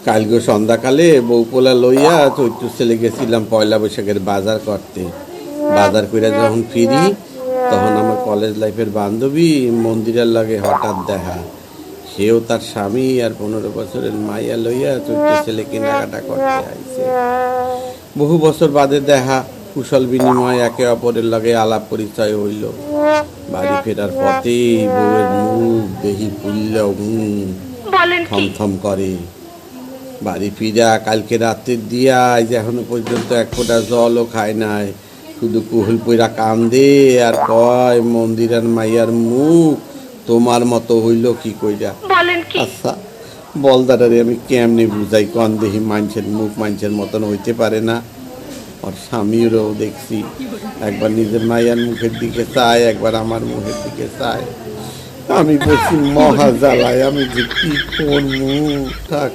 কালকে সন্ধ্যাকালে বউপোলা লইয়া চৈত্র ছেলে গেছিলাম পয়লা বৈশাখের বাজার করতে। বাজার করে যখন ফিরি তখন আমার কলেজ লাইফের বান্ধবী মন্দিরের লাগে হঠাৎ দেখা। সেও তার স্বামী আর 15 বছরের মাইয়া লইয়া চৈত্র ছেলে কেনাকাটা করতে আইছে। বহু বছর বাদে দেখা, কুশল বিনিময়, একে অপরের লগে আলাপ পরিচয় হইল। বাড়ি ফেরার পথেই বউয়ের মুখ দেহি ফুলল, থমথম করে। বাড়ি ফিরা কালকে রাত্রের দিয়া আজ এখনো পর্যন্ত এক ফোঁটা জলও খায় নাই, শুধু কুহুল পইরা কান্দে আর কয়, মন্দিরের মাইয়ার মুখ তোমার মতো হইল কি কইরা। আচ্ছা বলদারে আমি কেমনে বুঝাই কন দেহি, মানুষের মুখ মানুষের মতন হইতে পারে না। আর স্বামীরও দেখছি একবার নিজের মাইয়ার মুখের দিকে চায়, একবার আমার মুখের দিকে চায়। আমি বলছি মহা জ্বালায়, আমি যে কি করবো। থাক।